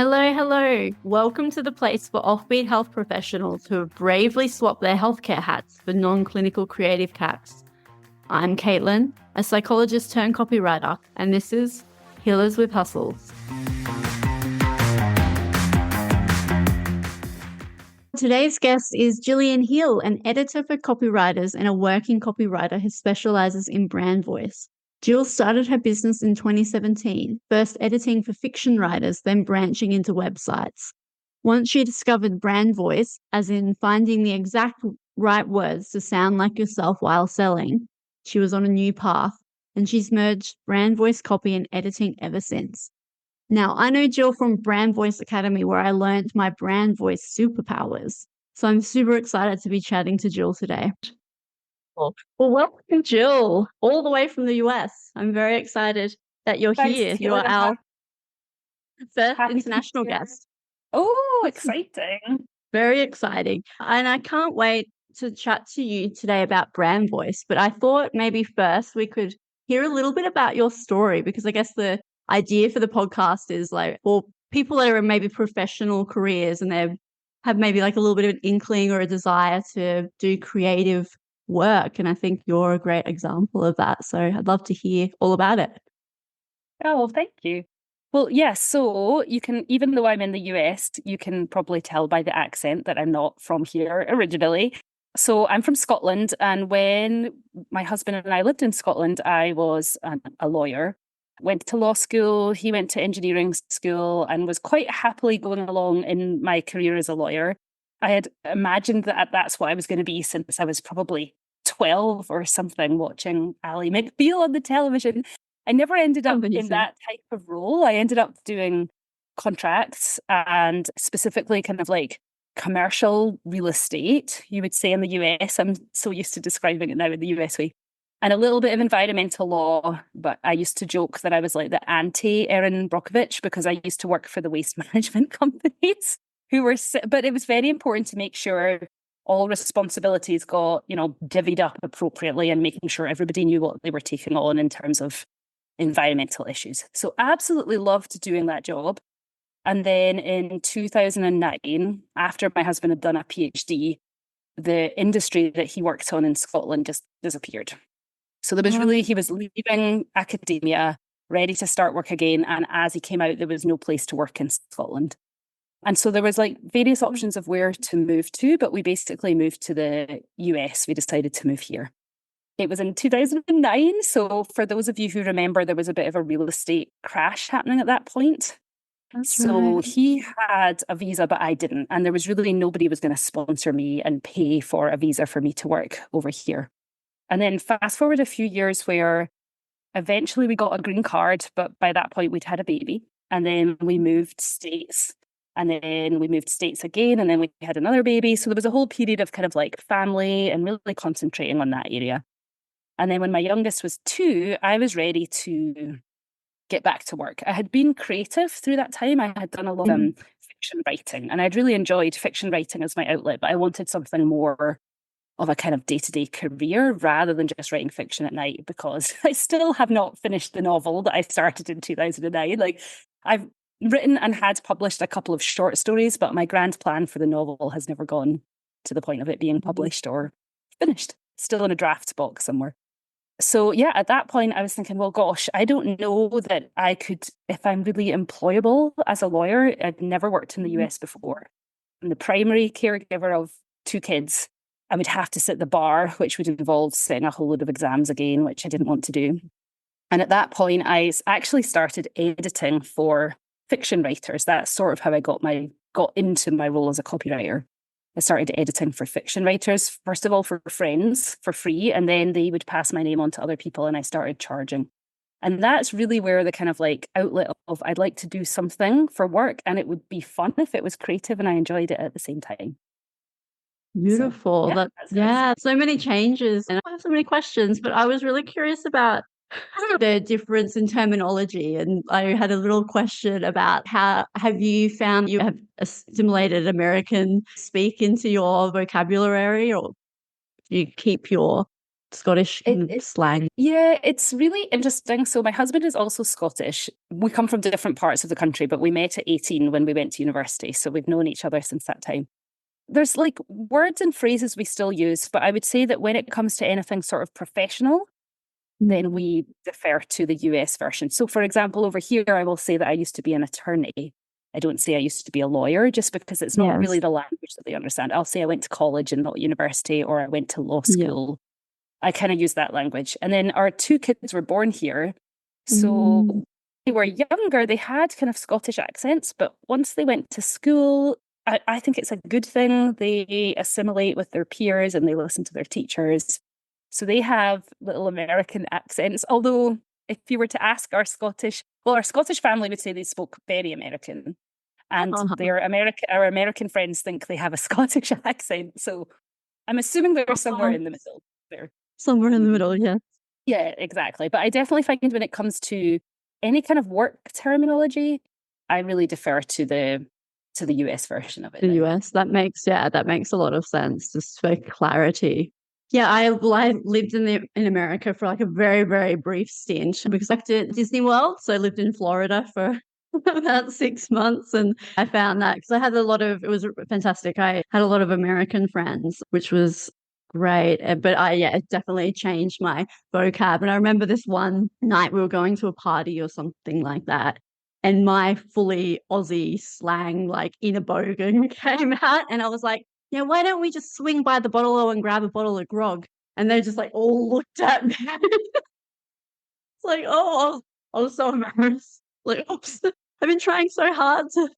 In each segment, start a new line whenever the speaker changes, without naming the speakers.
Hello, hello. Welcome to the place for offbeat health professionals who have bravely swapped their healthcare hats for non-clinical creative caps. I'm Caitlin, a psychologist turned copywriter, and this is Healers with Hustles. Today's guest is Gill Hill, an editor for copywriters and a working copywriter who specializes in brand voice. Gill started her business in 2017, first editing for fiction writers, then branching into websites. Once she discovered brand voice, as in finding the exact right words to sound like yourself while selling, she was on a new path, and she's merged brand voice copy and editing ever since. Now, I know Gill from Brand Voice Academy, where I learned my brand voice superpowers. So I'm super excited to be chatting to Gill today. Well, welcome, Gill, all the way from the US. I'm very excited that you're here. You are our first international guest.
Oh, exciting.
Very exciting. And I can't wait to chat to you today about brand voice. But I thought maybe first we could hear a little bit about your story, because I guess the idea for the podcast is like for people that are in maybe professional careers and they have maybe like a little bit of an inkling or a desire to do creative work. And I think you're a great example of that. So I'd love to hear all about it.
Oh, well, thank you. Well, yes. So you can, even though I'm in the US, you can probably tell by the accent that I'm not from here originally. So I'm from Scotland. And when my husband and I lived in Scotland, I was a lawyer. Went to law school, he went to engineering school, and was quite happily going along in my career as a lawyer. I had imagined that that's what I was going to be since I was probably 12 or something, watching Ally McBeal on the television. I never ended up in that type of role. I ended up doing contracts and specifically kind of like commercial real estate, you would say in the US. I'm so used to describing it now in the US way. And a little bit of environmental law, but I used to joke that I was like the anti-Erin Brockovich because I used to work for the waste management companies but it was very important to make sure all responsibilities got, divvied up appropriately and making sure everybody knew what they were taking on in terms of environmental issues. So absolutely loved doing that job. And then in 2009, after my husband had done a PhD, the industry that he worked on in Scotland just disappeared. So he was leaving academia, ready to start work again. And as he came out, there was no place to work in Scotland. And so there was like various options of where to move to, but we basically moved to the US. We decided to move here. It was in 2009. So for those of you who remember, there was a bit of a real estate crash happening at that point. So he had a visa, but I didn't. And there was really nobody was going to sponsor me and pay for a visa for me to work over here. And then fast forward a few years where eventually we got a green card, but by that point we'd had a baby. And then we moved states. And then we moved states again, and then we had another baby. So there was a whole period of kind of like family and really concentrating on that area. And then when my youngest was 2, I was ready to get back to work. I had been creative through that time. I had done a lot of fiction writing, and I'd really enjoyed fiction writing as my outlet, but I wanted something more of a kind of day-to-day career rather than just writing fiction at night, because I still have not finished the novel that I started in 2009. Like, I've written and had published a couple of short stories, but my grand plan for the novel has never gone to the point of it being published or finished. Still in a draft box somewhere. So yeah, at that point I was thinking, well, gosh, I don't know that I could, if I'm really employable as a lawyer. I'd never worked in the US before. I'm the primary caregiver of 2 kids. I would have to sit the bar, which would involve sitting a whole load of exams again, which I didn't want to do. And at that point, I actually started editing for fiction writers. That's sort of how I got into my role as a copywriter. I started editing for fiction writers, first of all for friends for free, and then they would pass my name on to other people and I started charging. And that's really where the kind of like outlet of I'd like to do something for work and it would be fun if it was creative and I enjoyed it at the same time.
Beautiful. So, so many changes. And I have so many questions, but I was really curious about the difference in terminology. And I had a little question about how have you found you have assimilated American speak into your vocabulary, or do you keep your Scottish kind of slang?
Yeah, it's really interesting. So my husband is also Scottish. We come from different parts of the country, but we met at 18 when we went to university. So we've known each other since that time. There's like words and phrases we still use, but I would say that when it comes to anything sort of professional, then we defer to the US version. So for example, over here, I will say that I used to be an attorney. I don't say I used to be a lawyer just because it's not really the language that they understand. I'll say I went to college and not university, or I went to law school. I kind of use that language. And then our two kids were born here. So they were younger, they had kind of Scottish accents, but once they went to school, I think it's a good thing. They assimilate with their peers and they listen to their teachers. So they have little American accents. Although if you were to ask our Scottish family would say they spoke very American. And our American friends think they have a Scottish accent. So I'm assuming they're somewhere in the middle there.
Somewhere in the middle, yeah.
Yeah, exactly. But I definitely find when it comes to any kind of work terminology, I really defer to the US version of it.
The US. That makes a lot of sense, just for clarity. Yeah, I lived in America for like a very, very brief stint because I did Disney World. So I lived in Florida for about 6 months, and I found that because it was fantastic. I had a lot of American friends, which was great. But it definitely changed my vocab. And I remember this one night we were going to a party or something like that, and my fully Aussie slang, like in a bogan, came out, and I was like, yeah, why don't we just swing by the bottle and grab a bottle of grog? And they just like all looked at me. It's like, oh, I was so embarrassed. Like, oops, I've been trying so hard to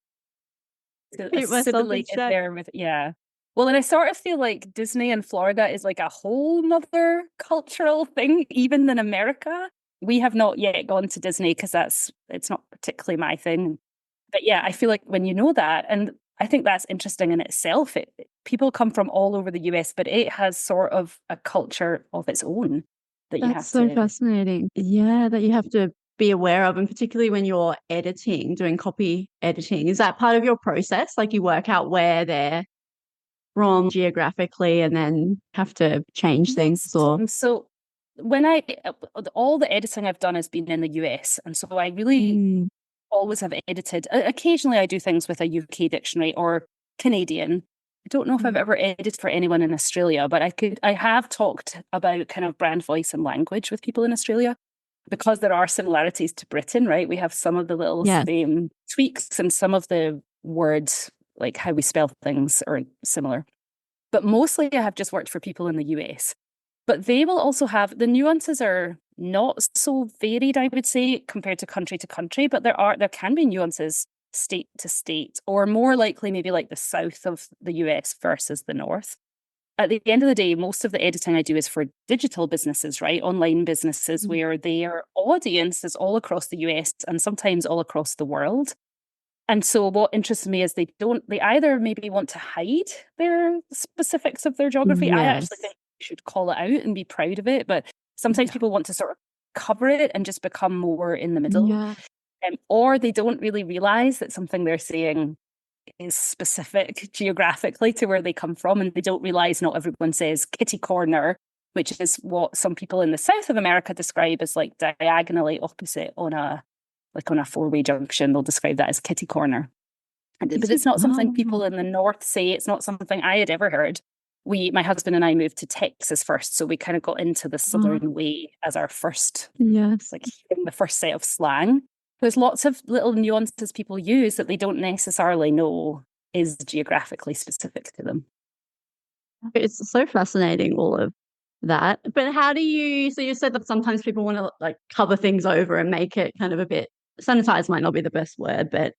keep myself in check.
There with, yeah. Well, and I sort of feel like Disney in Florida is like a whole nother cultural thing, even than America. We have not yet gone to Disney because it's not particularly my thing. But yeah, I feel like when you know that, and I think that's interesting in itself. People come from all over the US, but it has sort of a culture of its own that you have to.
That's so fascinating. Yeah, that you have to be aware of, and particularly when you're doing copy editing. Is that part of your process? Like you work out where they're from geographically and then have to change things? Or
so when all the editing I've done has been in the US, and so I really always have edited. Occasionally I do things with a UK dictionary or Canadian. I don't know if I've ever edited for anyone in Australia, but I have talked about kind of brand voice and language with people in Australia because there are similarities to Britain, right? We have some of the little same tweaks and some of the words, like how we spell things, are similar. But mostly I have just worked for people in the US. But they will also have, the nuances are not so varied, I would say, compared to country, but there can be nuances state to state, or more likely maybe like the south of the US versus the north. At the end of the day, most of the editing I do is for digital businesses, right? Online businesses where their audience is all across the US and sometimes all across the world. And so what interests me is they either maybe want to hide their specifics of their geography. I actually think you should call it out and be proud of it. But sometimes people want to sort of cover it and just become more in the middle.
Yeah.
Or they don't really realize that something they're saying is specific geographically to where they come from. And they don't realize not everyone says kitty corner, which is what some people in the south of America describe as like diagonally opposite on a four-way junction. They'll describe that as kitty corner. But it's not something people in the north say. It's not something I had ever heard. My husband and I moved to Texas first, so we kind of got into the Southern way as our first, like the first set of slang. There's lots of little nuances people use that they don't necessarily know is geographically specific to them.
It's so fascinating, all of that. But how do you, so you said that sometimes people want to like cover things over and make it kind of a bit, sanitize might not be the best word, but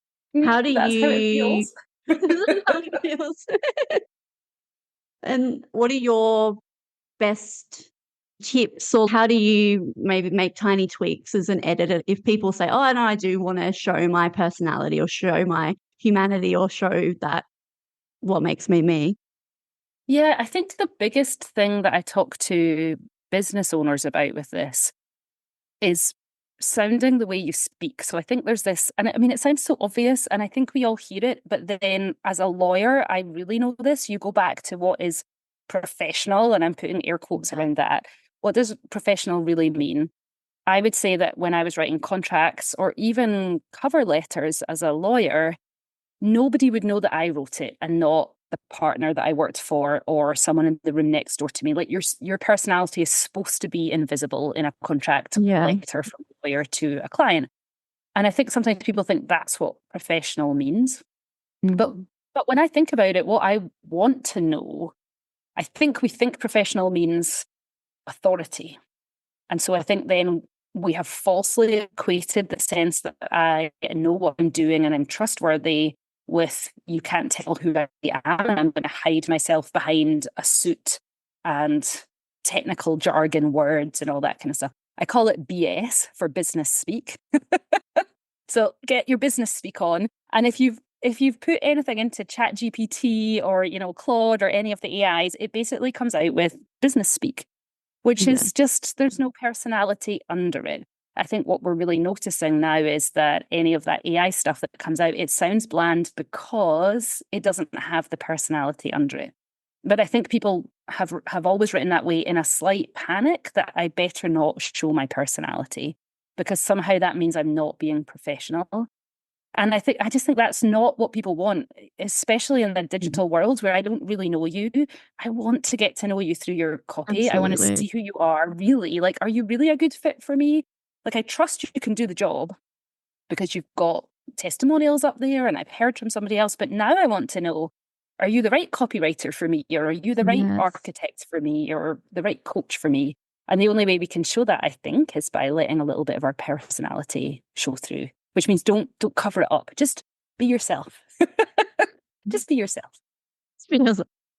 how do
That's how it feels.
how it feels. And what are your best tips, or how do you maybe make tiny tweaks as an editor if people say, oh, no, I do want to show my personality or show my humanity or show that what makes me me?
Yeah, I think the biggest thing that I talk to business owners about with this is sounding the way you speak. So I think there's this, and I mean, it sounds so obvious, and I think we all hear it, but then as a lawyer, I really know this. You go back to what is professional, and I'm putting air quotes around that. what does professional really mean? I would say that when I was writing contracts or even cover letters as a lawyer, nobody would know that I wrote it and not the partner that I worked for or someone in the room next door to me. Like your personality is supposed to be invisible in a contract letter from a lawyer to a client. And I think sometimes people think that's what professional means. But when I think about it, what I want to know, I think we think professional means authority. And so I think then we have falsely equated the sense that I know what I'm doing and I'm trustworthy with you can't tell who I am and I'm going to hide myself behind a suit and technical jargon words and all that kind of stuff. I call it BS for business speak. So get your business speak on. And if you've put anything into ChatGPT or, Claude or any of the AIs, it basically comes out with business speak, which is just, there's no personality under it. I think what we're really noticing now is that any of that AI stuff that comes out, it sounds bland because it doesn't have the personality under it. But I think people have always written that way in a slight panic that I better not show my personality because somehow that means I'm not being professional. And I just think that's not what people want, especially in the digital world where I don't really know you. I want to get to know you through your copy. Absolutely. I want to see who you are really. Like, are you really a good fit for me? Like, I trust you can do the job because you've got testimonials up there and I've heard from somebody else. But now I want to know, are you the right copywriter for me? Or are you the right architect for me? Or the right coach for me? And the only way we can show that, I think, is by letting a little bit of our personality show through. Which means don't cover it up. Just be yourself. Just be yourself.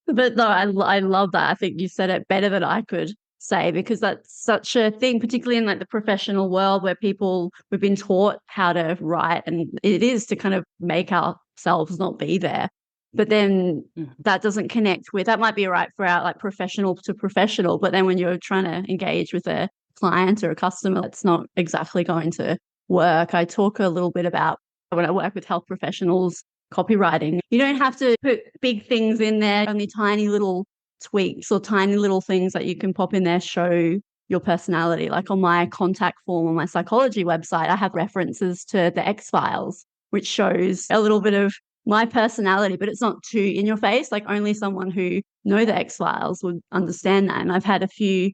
But no, I love that. I think you said it better than I could say because that's such a thing, particularly in like the professional world where we've been taught how to write, and it is to kind of make ourselves not be there. But then that doesn't connect with that might be right for our like professional to professional, but then when you're trying to engage with a client or a customer, it's not exactly going to work. I talk a little bit about when I work with health professionals, copywriting. You don't have to put big things in there, only tiny little tweaks or tiny little things that you can pop in there show your personality. Like on my contact form on my psychology website, I have references to the X-Files, which shows a little bit of my personality, but it's not too in your face. Like only someone who know the X-Files would understand that. And I've had a few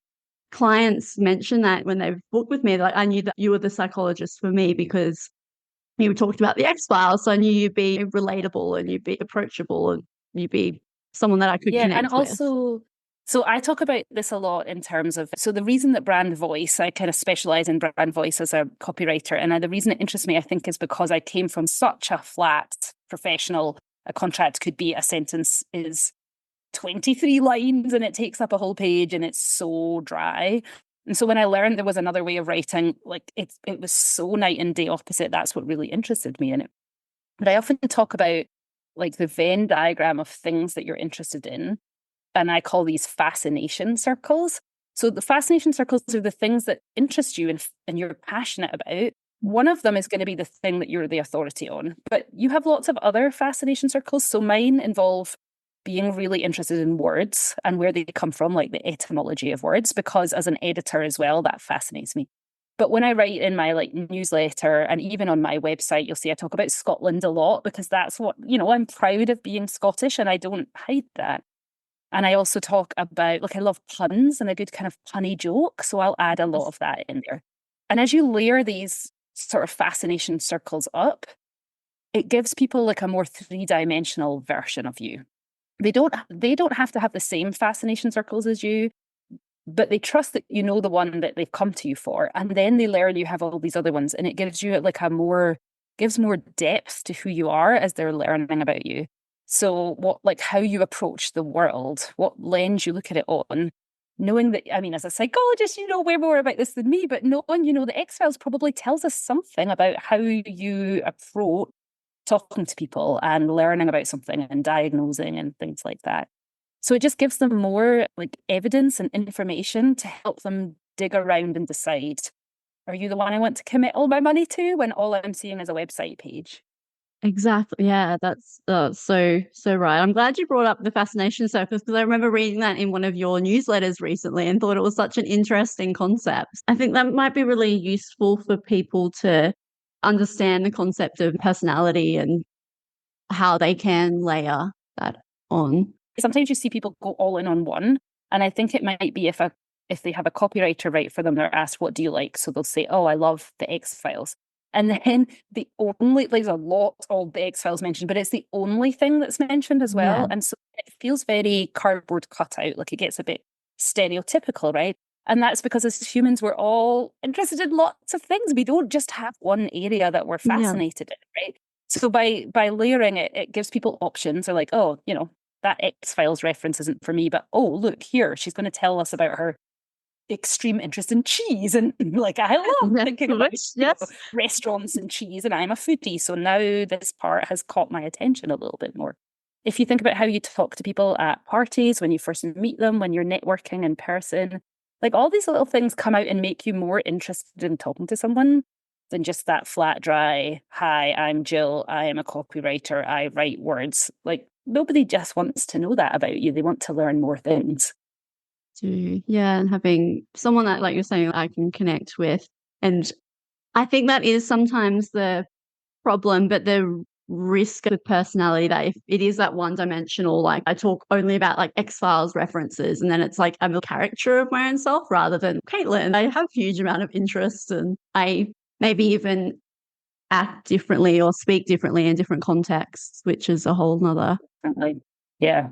clients mention that when they've booked with me, like I knew that you were the psychologist for me because you talked about the X-Files, so I knew you'd be relatable and you'd be approachable and you'd be someone that I could connect
and also, so I talk about this a lot in terms of, so the reason that brand voice, I kind of specialize in brand voice as a copywriter. And the reason it interests me, I think, is because I came from such a flat professional, a contract could be a sentence is 23 lines and it takes up a whole page and it's so dry. And so when I learned there was another way of writing, like it was so night and day opposite. That's what really interested me in it. But I often talk about like the Venn diagram of things that you're interested in. And I call these fascination circles. So the fascination circles are the things that interest you and you're passionate about. One of them is going to be the thing that you're the authority on. But you have lots of other fascination circles. So mine involve being really interested in words and where they come from, like the etymology of words, because as an editor as well, that fascinates me. But when I write in my like newsletter and even on my website, you'll see I talk about Scotland a lot because that's what, I'm proud of being Scottish and I don't hide that. And I also talk about, like, I love puns and a good kind of punny joke. So I'll add a lot of that in there. And as you layer these sort of fascination circles up, it gives people like a more three-dimensional version of you. They don't have to have the same fascination circles as you, but they trust that you know the one that they've come to you for. And then they learn you have all these other ones. And it gives you like gives more depth to who you are as they're learning about you. So how you approach the world, what lens you look at it on, knowing that, I mean, as a psychologist, you know way more about this than me, but knowing, the X-Files probably tells us something about how you approach talking to people and learning about something and diagnosing and things like that. So it just gives them more like evidence and information to help them dig around and decide, are you the one I want to commit all my money to when all I'm seeing is a website page?
Exactly. Yeah, that's so right. I'm glad you brought up the fascination circles because I remember reading that in one of your newsletters recently and thought it was such an interesting concept. I think that might be really useful for people to understand the concept of personality and how they can layer that on.
Sometimes you see people go all in on one, and I think it might be if they have a copywriter write for them, they're asked, what do you like? So they'll say, oh, I love the X-Files. And then the only, there's a lot of the X-Files mentioned, but it's the only thing that's mentioned as well.
Yeah.
And so it feels very cardboard cutout, like it gets a bit stereotypical, right? And that's because as humans, we're all interested in lots of things. We don't just have one area that we're
Yeah.
fascinated in, right? So by layering it, it gives people options. They're like, oh, that X-Files reference isn't for me, but oh, look here, she's going to tell us about her extreme interest in cheese. And like, I love thinking about
Yes.
restaurants and cheese, and I'm a foodie. So now this part has caught my attention a little bit more. If you think about how you talk to people at parties, when you first meet them, when you're networking in person, like all these little things come out and make you more interested in talking to someone than just that flat, dry, hi, I'm Jill, I am a copywriter, I write words. Like nobody just wants to know that about you. They want to learn more things.
Yeah, and having someone that, like you're saying, I can connect with. And I think that is sometimes the problem, but the risk of personality that if it is that one dimensional, like I talk only about like X-Files references, and then it's like I'm a caricature of my own self rather than Caitlin. I have a huge amount of interest and I maybe even act differently or speak differently in different contexts, which is a whole nother.
Yeah.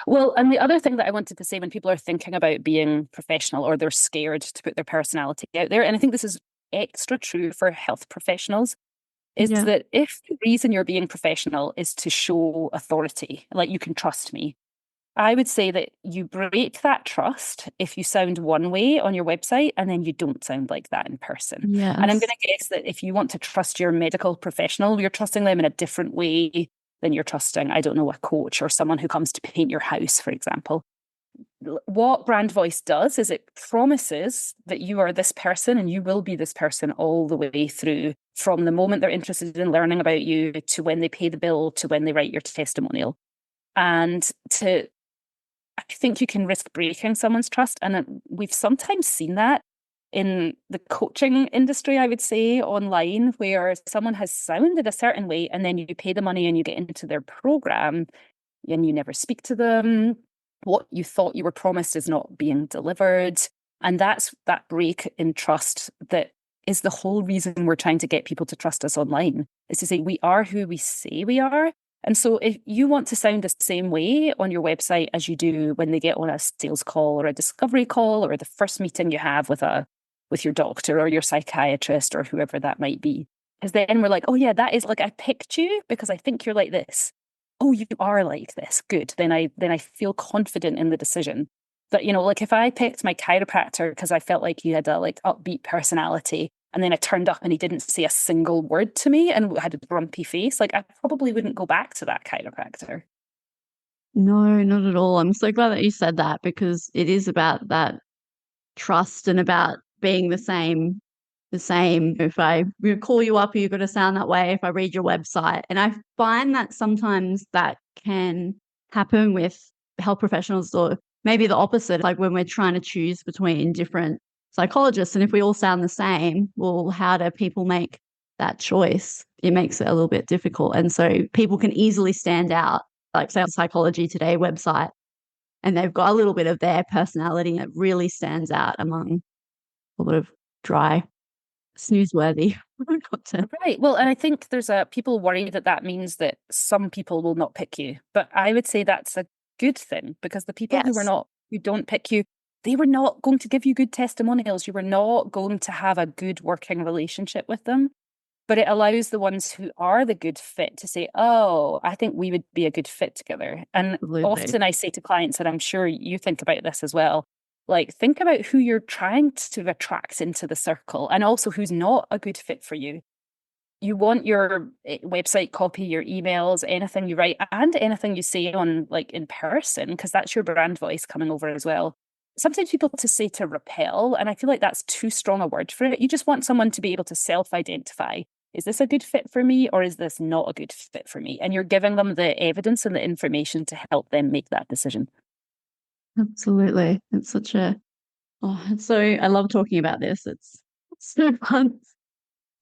Well, and the other thing that I wanted to say when people are thinking about being professional or they're scared to put their personality out there, and I think this is extra true for health professionals, is
Yeah.
that if the reason you're being professional is to show authority, like you can trust me, I would say that you break that trust if you sound one way on your website and then you don't sound like that in person. And I'm going
Yes.
to guess that if you want to trust your medical professional, you're trusting them in a different way than you're trusting, I don't know, a coach or someone who comes to paint your house, for example. What brand voice does is it promises that you are this person and you will be this person all the way through, from the moment they're interested in learning about you to when they pay the bill to when they write your testimonial. And I think you can risk breaking someone's trust. And we've sometimes seen that in the coaching industry, I would say, online, where someone has sounded a certain way and then you pay the money and you get into their program and you never speak to them. What you thought you were promised is not being delivered. And that's that break in trust that is the whole reason we're trying to get people to trust us online, is to say we are who we say we are. And so if you want to sound the same way on your website as you do when they get on a sales call or a discovery call or the first meeting you have with your doctor or your psychiatrist or whoever that might be, because then we're like, oh yeah, that is like, I picked you because I think you're like this. Oh, you are like this. Good. Then I feel confident in the decision. But like if I picked my chiropractor because I felt like he had a like upbeat personality, and then I turned up and he didn't say a single word to me and had a grumpy face, like I probably wouldn't go back to that chiropractor.
No, not at all. I'm so glad that you said that because it is about that trust and about being the same. The same. If I call you up, you've got to sound that way. If I read your website, and I find that sometimes that can happen with health professionals, or maybe the opposite. Like when we're trying to choose between different psychologists, and if we all sound the same, well, how do people make that choice? It makes it a little bit difficult, and so people can easily stand out. Like say, Psychology Today website, and they've got a little bit of their personality that really stands out among a lot of dry, snoozeworthy content.
Right. Well, and I think there's people worry that that means that some people will not pick you, but I would say that's a good thing, because the people
Yes.
who don't pick you, they were not going to give you good testimonials. You were not going to have a good working relationship with them. But it allows the ones who are the good fit to say, oh, I think we would be a good fit together. And
Absolutely.
often I say to clients, and I'm sure you think about this as well, like think about who you're trying to attract into the circle and also who's not a good fit for you. You want your website copy, your emails, anything you write, and anything you say on like in person, because that's your brand voice coming over as well. Sometimes people to say to repel, and I feel like that's too strong a word for it. You just want someone to be able to self-identify is this a good fit for me or is this not a good fit for me? And you're giving them the evidence and the information to help them make that decision.
Absolutely. It's such a, I love talking about this. It's so fun.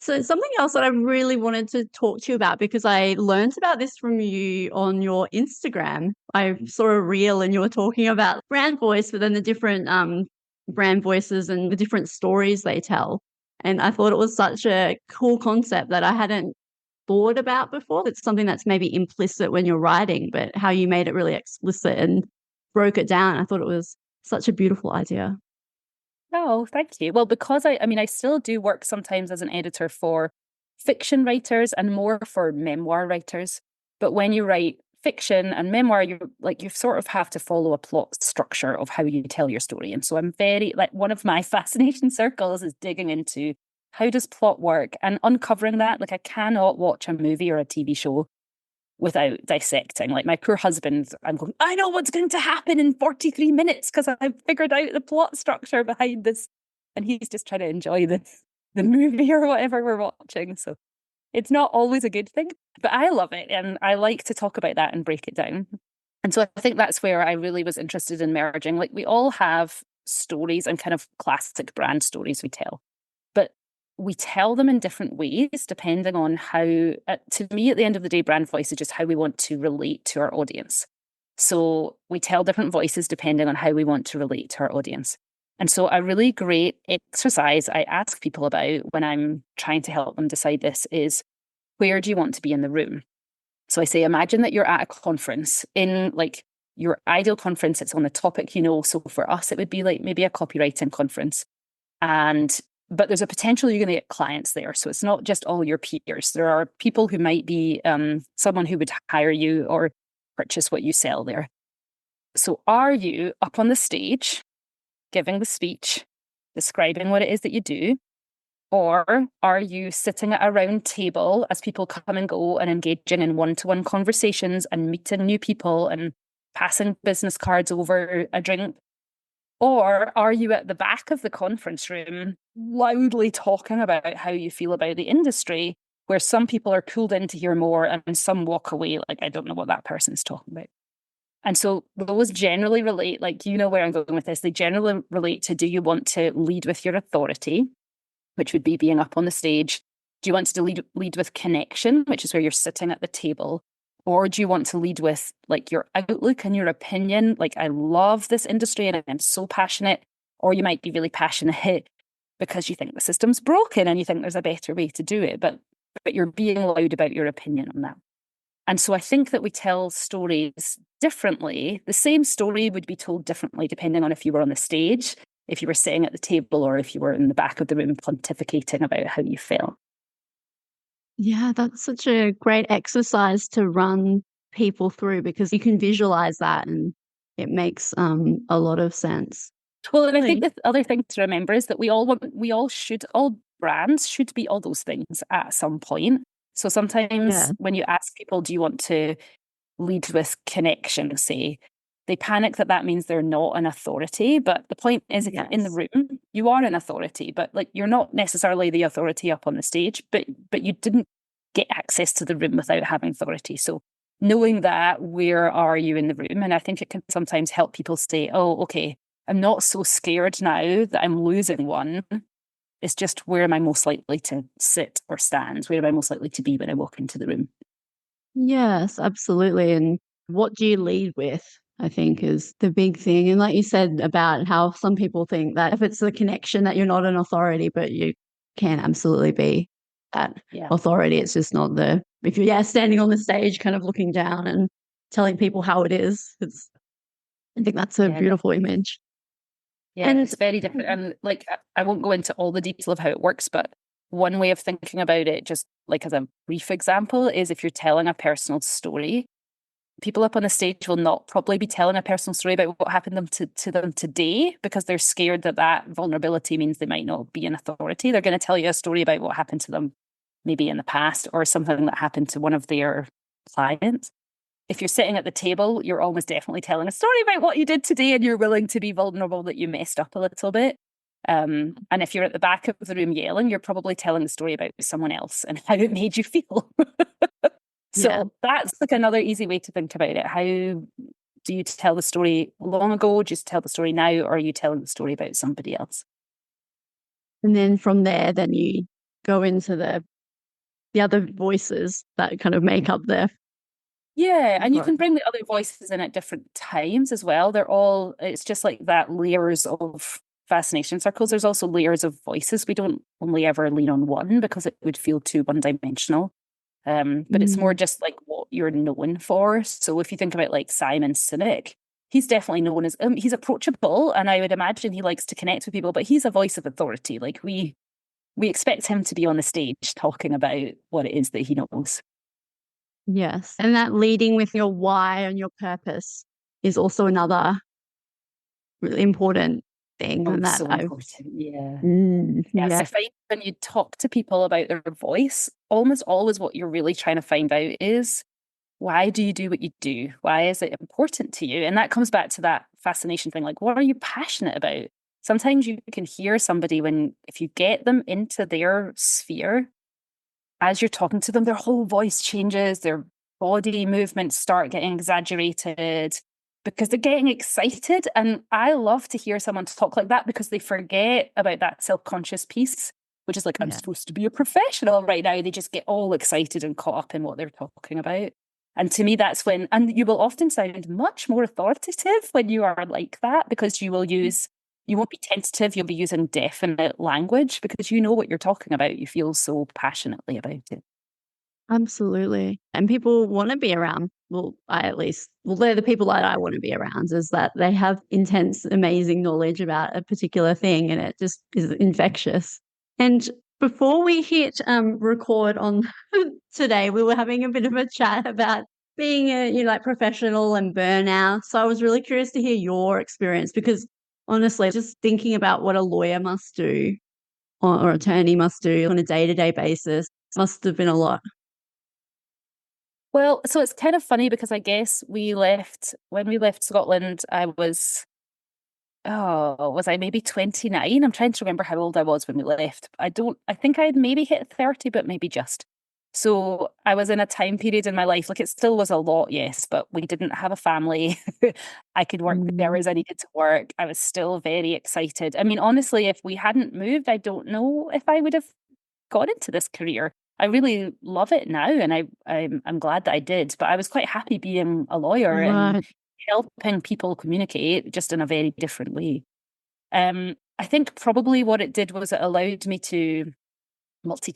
So something else that I really wanted to talk to you about, because I learned about this from you on your Instagram. I saw a reel and you were talking about brand voice, but then the different brand voices and the different stories they tell. And I thought it was such a cool concept that I hadn't thought about before. It's something that's maybe implicit when you're writing, but how you made it really explicit and broke it down. I thought it was such a beautiful idea.
Oh, thank you. Well, because I mean, I still do work sometimes as an editor for fiction writers and more for memoir writers. But when you write fiction and memoir, you sort of have to follow a plot structure of how you tell your story. And so I'm very, like, one of my fascination circles is digging into how does plot work and uncovering that. Like, I cannot watch a movie or a TV show without dissecting. Like my poor husband, I'm going, I know what's going to happen in 43 minutes because I've figured out the plot structure behind this. And he's just trying to enjoy the movie or whatever we're watching. So it's not always a good thing, but I love it. And I like to talk about that and break it down. And so I think that's where I really was interested in merging. Like we all have stories and kind of classic brand stories we tell, but we tell them in different ways depending on how, to me, at the end of the day, brand voice is just how we want to relate to our audience. So we tell different voices depending on how we want to relate to our audience. And so a really great exercise I ask people about when I'm trying to help them decide this is, where do you want to be in the room? So I say, imagine that you're at a conference in like your ideal conference. It's on a topic, so for us, it would be like maybe a copywriting conference. But there's a potential you're going to get clients there. So it's not just all your peers. There are people who might be someone who would hire you or purchase what you sell there. So are you up on the stage, giving the speech, describing what it is that you do? Or are you sitting at a round table as people come and go and engaging in one-to-one conversations and meeting new people and passing business cards over a drink? Or are you at the back of the conference room loudly talking about how you feel about the industry, where some people are pulled in to hear more and some walk away like, I don't know what that person's talking about. And so those generally relate, like, where I'm going with this, they generally relate to, do you want to lead with your authority, which would be being up on the stage? Do you want to lead with connection, which is where you're sitting at the table? Or do you want to lead with like your outlook and your opinion? Like, I love this industry and I'm so passionate. Or you might be really passionate because you think the system's broken and you think there's a better way to do it, but you're being loud about your opinion on that. And so I think that we tell stories differently. The same story would be told differently depending on if you were on the stage, if you were sitting at the table, or if you were in the back of the room pontificating about how you felt.
Yeah, that's such a great exercise to run people through, because you can visualize that and it makes a lot of sense.
Well, and I think the other thing to remember is that all brands should be all those things at some point. So sometimes when you ask people, do you want to lead with connection, say, they panic that means they're not an authority. But the point is, if you're in the room, you are an authority, but like, you're not necessarily the authority up on the stage, but you didn't get access to the room without having authority. So knowing that, where are you in the room? And I think it can sometimes help people say, oh, okay, I'm not so scared now that I'm losing one. It's just, where am I most likely to sit or stand? Where am I most likely to be when I walk into the room?
Yes, absolutely. And what do you lead with, I think, is the big thing. And like you said about how some people think that if it's the connection that you're not an authority, but you can absolutely be that authority. It's just not if you're standing on the stage kind of looking down and telling people how it is. I think that's a beautiful image.
Yeah, and it's very different. And like, I won't go into all the detail of how it works, but one way of thinking about it, just like as a brief example, is if you're telling a personal story, people up on the stage will not probably be telling a personal story about what happened to them today, because they're scared that vulnerability means they might not be an authority. They're going to tell you a story about what happened to them maybe in the past, or something that happened to one of their clients. If you're sitting at the table, you're almost definitely telling a story about what you did today, and you're willing to be vulnerable that you messed up a little bit. And if you're at the back of the room yelling, you're probably telling the story about someone else and how it made you feel.
Yeah.
So that's like another easy way to think about it. How do you tell the story long ago? Just tell the story now, or are you telling the story about somebody else?
And then from there, then you go into the other voices that kind of make up the
Yeah, and you
right.
can bring the other voices in at different times as well. They're all, it's just like that layers of fascination circles. There's also layers of voices. We don't only ever lean on one because it would feel too one-dimensional. But it's more
Mm,
just like what you're known for. So if you think about like Simon Sinek, he's definitely known as he's approachable, and I would imagine he likes to connect with people, but he's a voice of authority. Like we expect him to be on the stage talking about what it is that he knows.
yes. And that leading with your why and your purpose is also another really important thing
Oh,
and that
so
I've
important. Yeah. Yes,
yeah.
I find when you talk to people about their voice, almost always what you're really trying to find out is, why do you do what you do? Why is it important to you? And that comes back to that fascination thing. Like, what are you passionate about? Sometimes you can hear somebody when, if you get them into their sphere, as you're talking to them, their whole voice changes, their body movements start getting exaggerated because they're getting excited. And I love to hear someone talk like that because they forget about that self-conscious piece, which is like, I'm
Yeah.
supposed to be a professional right now. They just get all excited and caught up in what they're talking about. And to me, that's when, and you will often sound much more authoritative when you are like that because you won't be tentative, you'll be using definite language because you know what you're talking about. You feel so passionately about it.
Absolutely. And people want to be around. Well, I at least, well, they're the people that I want to be around, is that they have intense, amazing knowledge about a particular thing and it just is infectious. And before we hit record on today, we were having a bit of a chat about being a like professional and burnout. So I was really curious to hear your experience because honestly, just thinking about what a lawyer must do or attorney must do on a day-to-day basis must have been a lot.
Well, so it's kind of funny because I guess when we left Scotland, was I maybe 29? I'm trying to remember how old I was when we left. I think I'd maybe hit 30, but maybe just. So I was in a time period in my life, like it still was a lot, yes, but we didn't have a family. I could work the
Mm,
hours I needed to work. I was still very excited. I mean, honestly, if we hadn't moved, I don't know if I would have got into this career. I really love it now, and I'm glad that I did. But I was quite happy being a lawyer and
right.
helping people communicate just in a very different way. I think probably what it did was it allowed me to multitask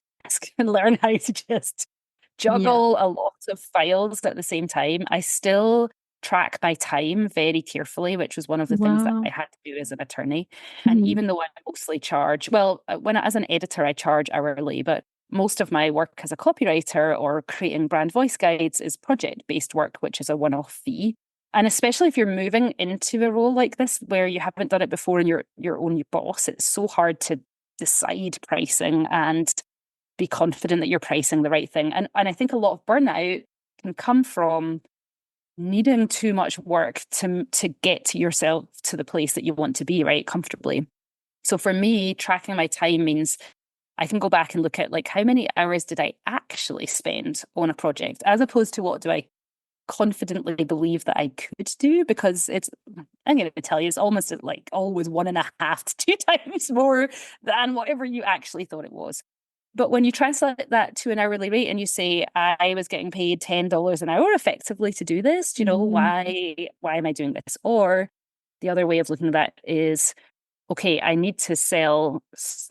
and learn how to just
Yeah.
juggle a lot of files at the same time. I still track my time very carefully, which was one of the things that
Wow.
I had to do as an attorney. And
Mhm.
even though I mostly charge, well, as an editor, I charge hourly, but most of my work as a copywriter or creating brand voice guides is project-based work, which is a one-off fee. And especially if you're moving into a role like this where you haven't done it before and you're your own boss, it's so hard to decide pricing and be confident that you're pricing the right thing. And I think a lot of burnout can come from needing too much work to get to yourself to the place that you want to be, right, comfortably. So for me, tracking my time means I can go back and look at like how many hours did I actually spend on a project, as opposed to what do I confidently believe that I could do, because I'm going to tell you, it's almost like always 1.5 to 2 times more than whatever you actually thought it was. But when you translate that to an hourly rate and you say, I was getting paid $10 an hour effectively to do this, do you know,
Mm,
why am I doing this? Or the other way of looking at that is, okay, I need to sell,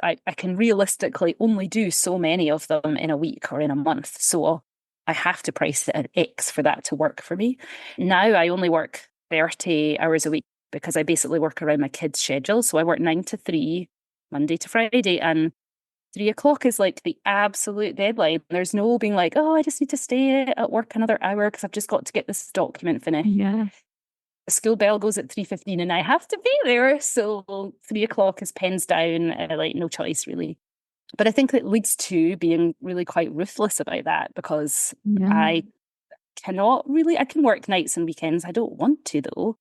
I can realistically only do so many of them in a week or in a month. So I have to price it at X for that to work for me. Now I only work 30 hours a week because I basically work around my kids' schedule. So I work 9 to 3, Monday to Friday, and 3 o'clock is like the absolute deadline. There's no being like, oh, I just need to stay at work another hour because I've just got to get this document finished.
yeah.
The school bell goes at 3:15 and I have to be there. So 3 o'clock is pens down, like no choice really. But I think it leads to being really quite ruthless about that because
Yeah.
I I can work nights and weekends. I don't want to though.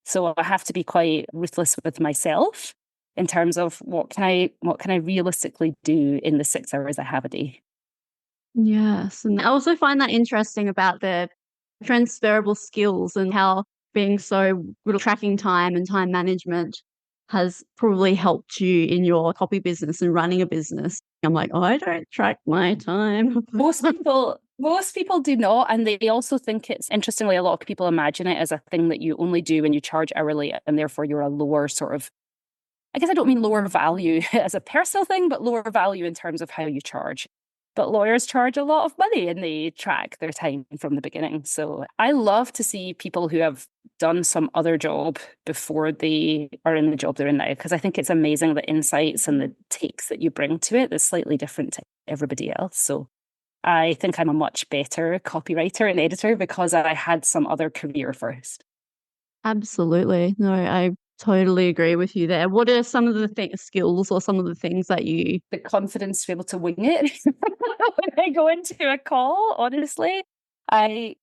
So I have to be quite ruthless with myself. in terms of what can I realistically do in the 6 hours I have a day.
Yes. And I also find that interesting about the transferable skills and how being so good at tracking time and time management has probably helped you in your copy business and running a business. I'm like, oh, I don't track my time.
Most people do not, and they also think it's, interestingly, a lot of people imagine it as a thing that you only do when you charge hourly, and therefore you're a lower sort of, I guess I don't mean lower value as a personal thing, but lower value in terms of how you charge. But lawyers charge a lot of money and they track their time from the beginning. So I love to see people who have done some other job before they are in the job they're in now, because I think it's amazing the insights and the takes that you bring to it that's slightly different to everybody else. So I think I'm a much better copywriter and editor because I had some other career first.
Absolutely. No, I totally agree with you there. What are some of the skills or some of the things that you...
The confidence to be able to wing it when I go into a call, honestly. I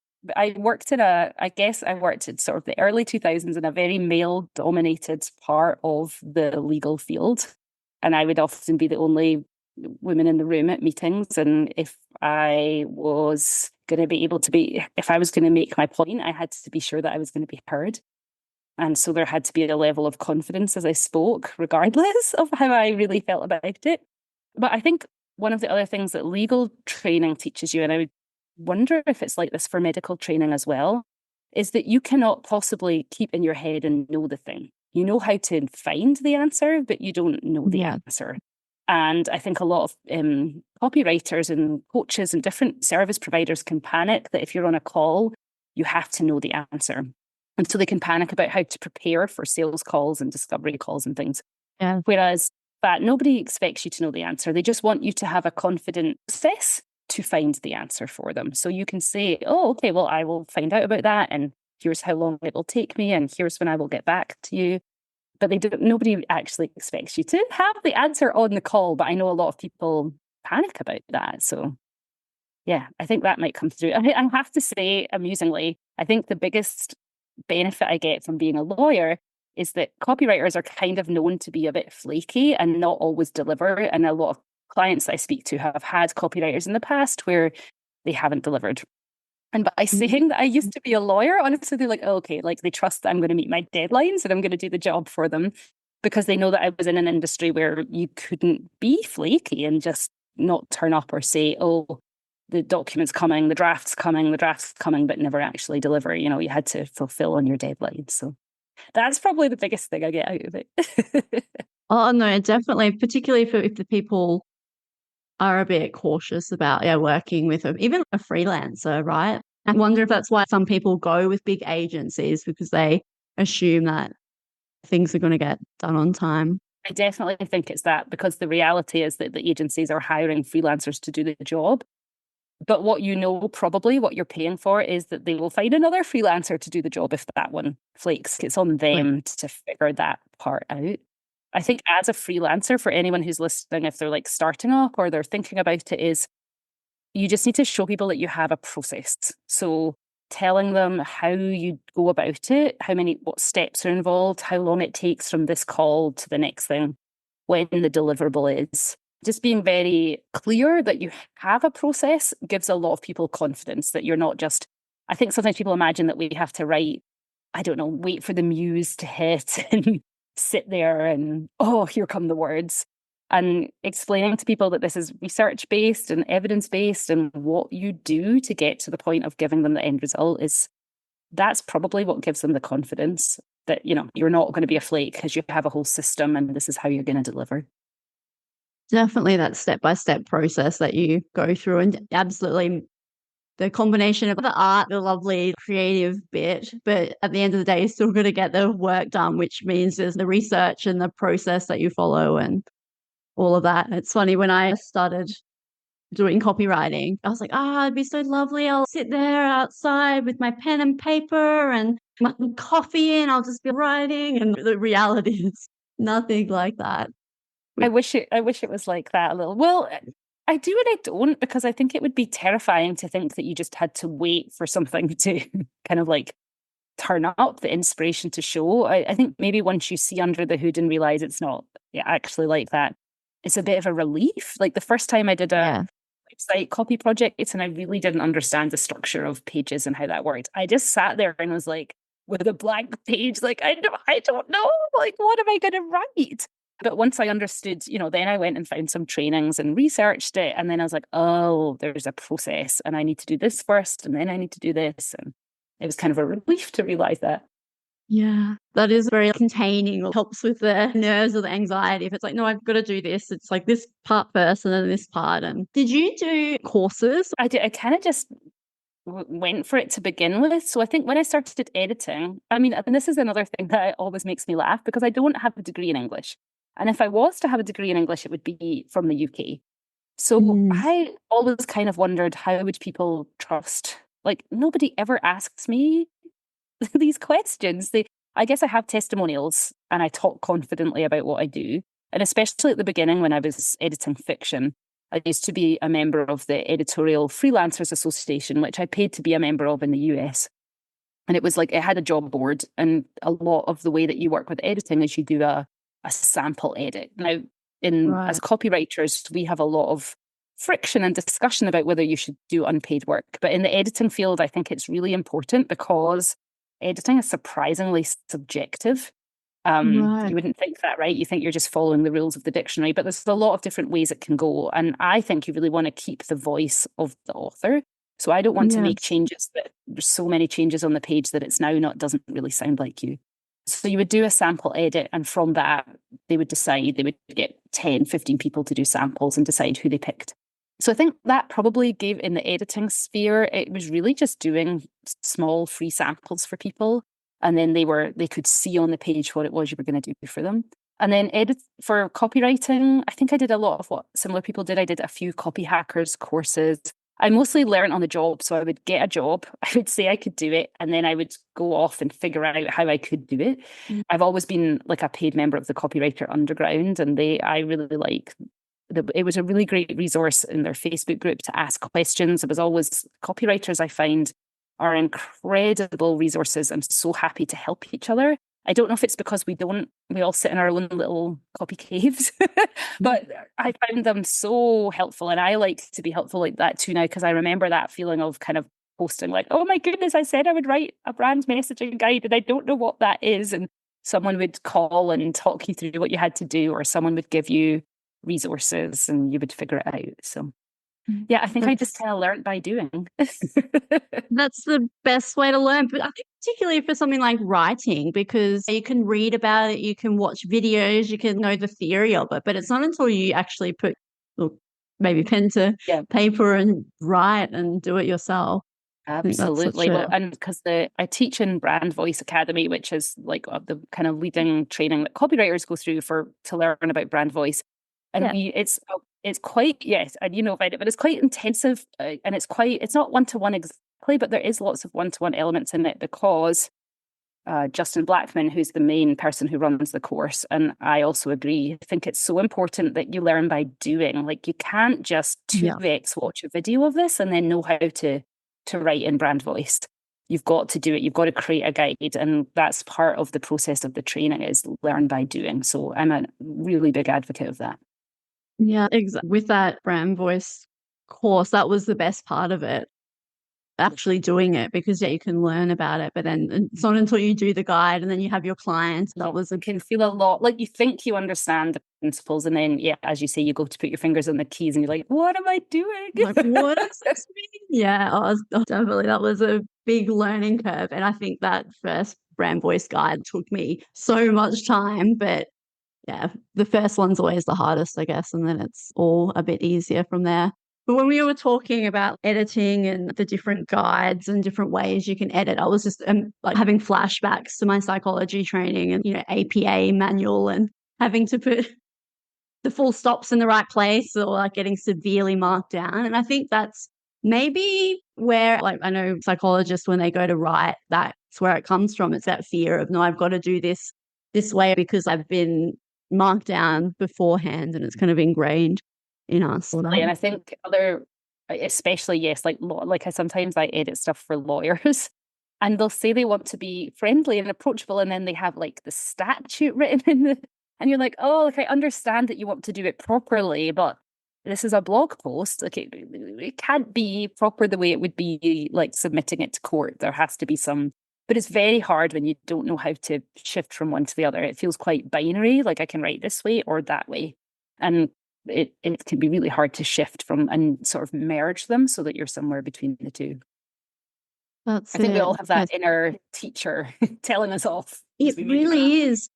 worked in I guess I worked in sort of the early 2000s in a very male dominated part of the legal field. And I would often be the only woman in the room at meetings. And if I was going to be able to if I was going to make my point, I had to be sure that I was going to be heard. And so there had to be a level of confidence as I spoke, regardless of how I really felt about it. But I think one of the other things that legal training teaches you, and I would wonder if it's like this for medical training as well, is that you cannot possibly keep in your head and know the thing. You know how to find the answer, but you don't know the answer. And I think a lot of copywriters and coaches and different service providers can panic that if you're on a call, you have to know the answer. And so they can panic about how to prepare for sales calls and discovery calls and things.
Yeah.
Whereas that nobody expects you to know the answer. They just want you to have a confident process to find the answer for them. So you can say, oh, okay, well, I will find out about that. And here's how long it will take me. And here's when I will get back to you. But nobody actually expects you to have the answer on the call. But I know a lot of people panic about that. So yeah, I think that might come through. I have to say, amusingly, I think the biggest benefit I get from being a lawyer is that copywriters are kind of known to be a bit flaky and not always deliver. And a lot of clients I speak to have had copywriters in the past where they haven't delivered. And by saying that I used to be a lawyer, honestly, they're like, oh, okay, like they trust that I'm going to meet my deadlines and I'm going to do the job for them because they know that I was in an industry where you couldn't be flaky and just not turn up or say, oh, the document's coming, the draft's coming, but never actually deliver. You know, you had to fulfill on your deadlines. So that's probably the biggest thing I get out of it.
Oh, no, definitely, particularly if the people are a bit cautious about working with even a freelancer, right? I wonder if that's why some people go with big agencies because they assume that things are going to get done on time.
I definitely think it's that because the reality is that the agencies are hiring freelancers to do the job. But what probably what you're paying for is that they will find another freelancer to do the job if that one flakes. It's on them to figure that part out. I think as a freelancer, for anyone who's listening, if they're like starting up or they're thinking about it, is you just need to show people that you have a process. So telling them how you go about it, what steps are involved, how long it takes from this call to the next thing, when the deliverable is. Just being very clear that you have a process gives a lot of people confidence that you're not just, I think sometimes people imagine that we have to write, I don't know, wait for the muse to hit and sit there and, oh, here come the words. And explaining to people that this is research-based and evidence-based and what you do to get to the point of giving them the end result that's probably what gives them the confidence that, you know, you're not going to be a flake because you have a whole system and this is how you're going to deliver.
Definitely that step-by-step process that you go through, and absolutely the combination of the art, the lovely creative bit, but at the end of the day, you're still going to get the work done, which means there's the research and the process that you follow and all of that. It's funny, when I started doing copywriting, I was like, it'd be so lovely. I'll sit there outside with my pen and paper and my coffee and I'll just be writing. And the reality is nothing like that.
I wish it was like that a little. Well, I do and I don't, because I think it would be terrifying to think that you just had to wait for something to kind of like turn up, the inspiration to show. I think maybe once you see under the hood and realize it's not actually like that, it's a bit of a relief. Like the first time I did a website copy project and I really didn't understand the structure of pages and how that worked. I just sat there and was like, with a blank page, like, I don't know, like, what am I going to write? But once I understood, then I went and found some trainings and researched it. And then I was like, oh, there's a process and I need to do this first and then I need to do this. And it was kind of a relief to realize that.
Yeah, that is very containing, or helps with the nerves or the anxiety. If it's like, no, I've got to do this, it's like this part first and then this part. And did you do courses?
I kind of just went for it to begin with. So I think when I started editing, I mean, and this is another thing that always makes me laugh because I don't have a degree in English. And if I was to have a degree in English, it would be from the UK. So I always kind of wondered, how would people trust? Like, nobody ever asks me these questions. I guess I have testimonials and I talk confidently about what I do. And especially at the beginning when I was editing fiction, I used to be a member of the Editorial Freelancers Association, which I paid to be a member of in the US. And it was like, it had a job board. And a lot of the way that you work with editing is you do a sample edit. Now, as copywriters, we have a lot of friction and discussion about whether you should do unpaid work. But in the editing field, I think it's really important because editing is surprisingly subjective. You wouldn't think that, right? You think you're just following the rules of the dictionary, but there's a lot of different ways it can go. And I think you really want to keep the voice of the author. So I don't want to make changes that there's so many changes on the page that it's now doesn't really sound like you. So you would do a sample edit, and from that, they would get 10, 15 people to do samples and decide who they picked. So I think that probably gave, in the editing sphere, it was really just doing small free samples for people. And then they could see on the page what it was you were going to do for them. And then for copywriting, I think I did a lot of what similar people did. I did a few copy hackers courses. I mostly learned on the job. So I would get a job, I would say I could do it, and then I would go off and figure out how I could do it. I've always been like a paid member of the Copywriter Underground, and I really like it was a really great resource in their Facebook group to ask questions. It was always, copywriters I find are incredible resources. I'm so happy to help each other. I don't know if it's because we all sit in our own little copy caves, but I found them so helpful, and I like to be helpful like that too now, because I remember that feeling of kind of posting like, oh my goodness, I said I would write a brand messaging guide and I don't know what that is. And someone would call and talk you through what you had to do, or someone would give you resources and you would figure it out. So yeah, I think I just kind of learned by doing.
That's the best way to learn. But I think particularly for something like writing, because you can read about it, you can watch videos, you can know the theory of it, but it's not until you actually put maybe pen to paper and write and do it yourself.
Absolutely. Well, and because I teach in Brand Voice Academy, which is like the kind of leading training that copywriters go through to learn about brand voice. And it's quite, and you know about it, but it's quite intensive, and it's not one-to-one exactly, but there is lots of one-to-one elements in it, because Justin Blackman, who's the main person who runs the course, and I also agree, I think it's so important that you learn by doing. Like, you can't just 2x watch a video of this and then know how to write in brand voice. You've got to do it. You've got to create a guide, and that's part of the process of the training, is learn by doing. So I'm a really big advocate of that.
Yeah, exactly. With that brand voice course, that was the best part of it, actually doing it, because you can learn about it, but then it's not until you do the guide and then you have your clients.
It can feel a lot like you think you understand the principles, and then as you say, you go to put your fingers on the keys and you're like, what am I doing?
Like, what does this mean? Definitely, that was a big learning curve. And I think that first brand voice guide took me so much time, but the first one's always the hardest, I guess, and then it's all a bit easier from there. But when we were talking about editing and the different guides and different ways you can edit, I was just like having flashbacks to my psychology training and, APA manual, and having to put the full stops in the right place, or like getting severely marked down. And I think that's maybe where, like, I know psychologists, when they go to write, that's where it comes from. It's that fear of, no, I've got to do this way because I've been marked down beforehand, and it's kind of ingrained in us.
And I think especially like I sometimes I edit stuff for lawyers, and they'll say they want to be friendly and approachable, and then they have like the statute written in the, and you're like, oh, like I understand that you want to do it properly, but this is a blog post. Like it can't be proper the way it would be like submitting it to court. There has to be some, but it's very hard when you don't know how to shift from one to the other. It feels quite binary, like I can write this way or that way. And it can be really hard to shift from and sort of merge them so that you're somewhere between the two. I think we all have that inner teacher telling us off.
It really is.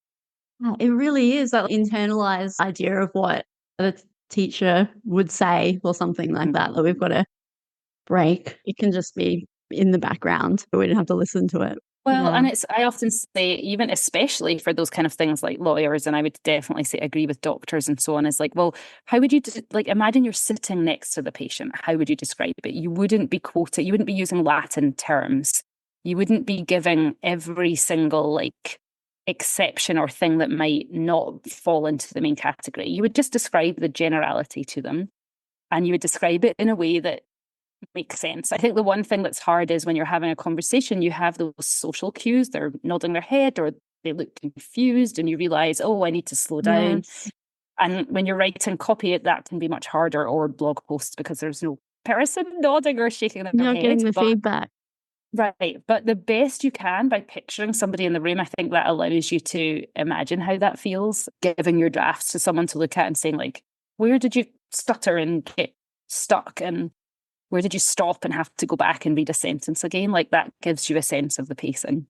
It really is that internalized idea of what the teacher would say or something like that we've got to break. It can just be in the background, but we don't have to listen to it.
Well, and I often say, even especially for those kind of things like lawyers, and I would definitely say agree with doctors and so on, is like, well, how would you, like, imagine you're sitting next to the patient. How would you describe it? You wouldn't be quoting, you wouldn't be using Latin terms. You wouldn't be giving every single, like, exception or thing that might not fall into the main category. You would just describe the generality to them, and you would describe it in a way that makes sense. I think the one thing that's hard is when you're having a conversation, you have those social cues. They're nodding their head or they look confused, and you realize, oh, I need to slow down.
Yes.
And when you're writing copy, that can be much harder, or blog posts, because there's no person nodding or shaking their head.
You're not getting the feedback.
Right. But the best you can by picturing somebody in the room, I think that allows you to imagine how that feels, giving your drafts to someone to look at and saying, like, where did you stutter and get stuck? And where did you stop and have to go back and read a sentence again? Like, that gives you a sense of the pacing.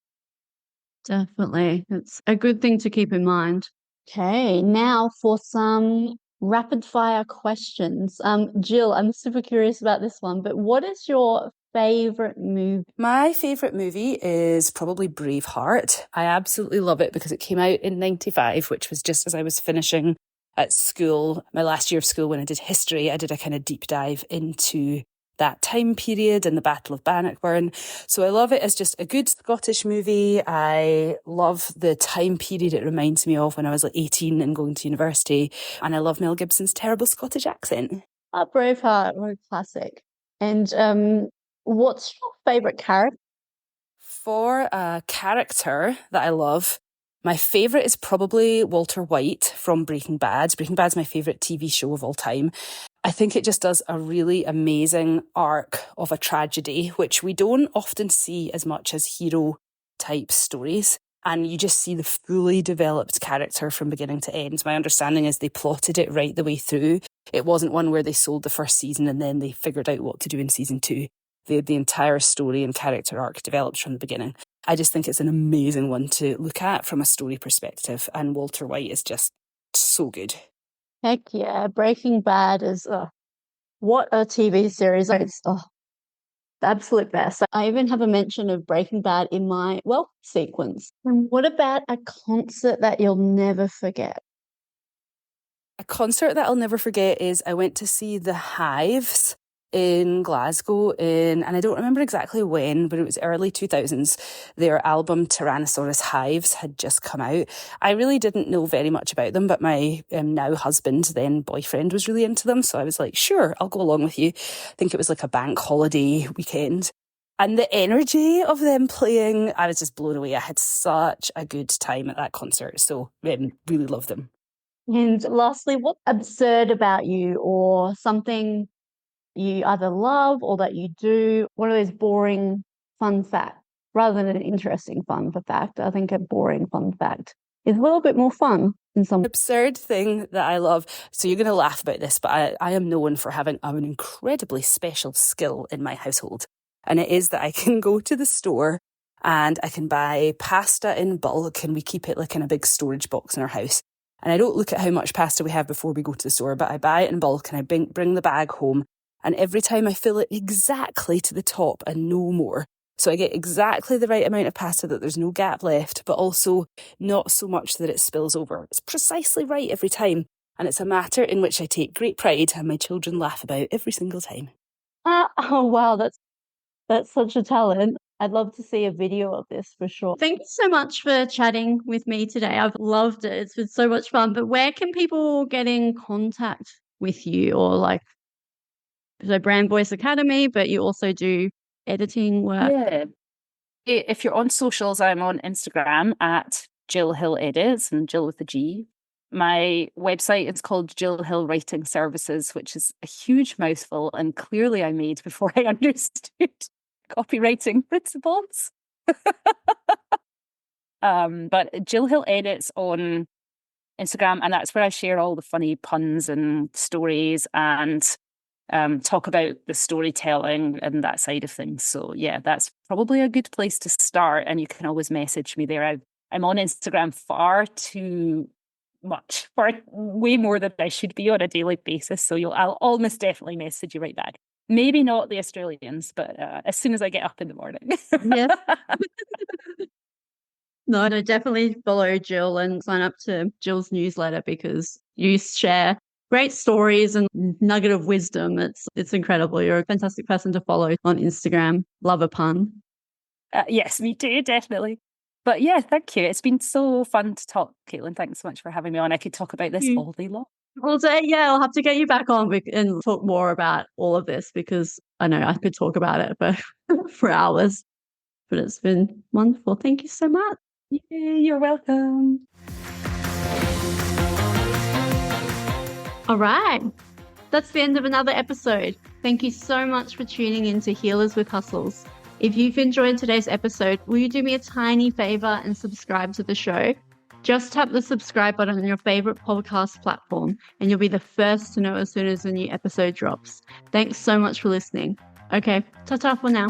Definitely. It's a good thing to keep in mind. Okay, now for some rapid fire questions. Gill, I'm super curious about this one, but what is your favorite movie?
My favorite movie is probably Braveheart. I absolutely love it because it came out in 95, which was just as I was finishing at school, my last year of school when I did history. I did a kind of deep dive into that time period and the Battle of Bannockburn. So I love it as just a good Scottish movie. I love the time period it reminds me of when I was like 18 and going to university. And I love Mel Gibson's terrible Scottish accent.
Braveheart, what a classic. And what's your favourite character?
For a character that I love, my favourite is probably Walter White from Breaking Bad. Breaking Bad's my favourite TV show of all time. I think it just does a really amazing arc of a tragedy, which we don't often see as much as hero type stories. And you just see the fully developed character from beginning to end. My understanding is they plotted it right the way through. It wasn't one where they sold the first season and then they figured out what to do in season 2. The entire story and character arc develops from the beginning. I just think it's an amazing one to look at from a story perspective. And Walter White is just so good.
Heck yeah, Breaking Bad is, what a TV series. It's the absolute best. I even have a mention of Breaking Bad in my welcome sequence. And what about a concert that you'll never forget?
A concert that I'll never forget is I went to see The Hives in Glasgow and I don't remember exactly when, but it was early 2000s. Their album Tyrannosaurus Hives had just come out. I really didn't know very much about them, but my now husband, then boyfriend, was really into them. So I was like, sure, I'll go along with you. I think it was like a bank holiday weekend. And the energy of them playing, I was just blown away. I had such a good time at that concert. So really loved them.
And lastly, what's absurd about you or something you either love or that you do? One of those boring fun facts rather than an interesting fun fact. I think a boring fun fact is a little bit more fun in some
absurd thing that I love. So you're going to laugh about this, but I am known for having an incredibly special skill in my household. And it is that I can go to the store and I can buy pasta in bulk, and we keep it like in a big storage box in our house. And I don't look at how much pasta we have before we go to the store, but I buy it in bulk and I bring the bag home. And every time I fill it exactly to the top and no more. So I get exactly the right amount of pasta that there's no gap left, but also not so much that it spills over. It's precisely right every time. And it's a matter in which I take great pride and my children laugh about every single time.
Oh, wow. That's such a talent. I'd love to see a video of this for sure. Thank you so much for chatting with me today. I've loved it. It's been so much fun. But where can people get in contact with you, or like, so Brand Voice Academy, but you also do editing work?
Yeah. if you're on socials, I'm on Instagram at Gill Hill Edits, and Jill with a G. My website is called Gill Hill Writing Services, which is a huge mouthful, and clearly I made before I understood copywriting principles. But Gill Hill Edits on Instagram, and that's where I share all the funny puns and stories and talk about the storytelling and that side of things. So yeah, that's probably a good place to start, and you can always message me there. I'm on Instagram far too much, far way more than I should be on a daily basis. So I'll almost definitely message you right back. Maybe not the Australians, but as soon as I get up in the morning.
Yes. No, definitely follow Gill and sign up to Jill's newsletter because you share great stories and nugget of wisdom. It's incredible. You're a fantastic person to follow on Instagram. Love a pun.
Yes, me too, definitely. But yeah, thank you. It's been so fun to talk, Caitlin. Thanks so much for having me on. I could talk about this all day long.
All day, yeah, I'll have to get you back on and talk more about all of this because I know I could talk about it for hours. But it's been wonderful. Thank you so much.
Yay, you're welcome.
All right. That's the end of another episode. Thank you so much for tuning in to Healers with Hustles. If you've enjoyed today's episode, will you do me a tiny favor and subscribe to the show? Just tap the subscribe button on your favorite podcast platform and you'll be the first to know as soon as a new episode drops. Thanks so much for listening. Okay, ta-ta for now.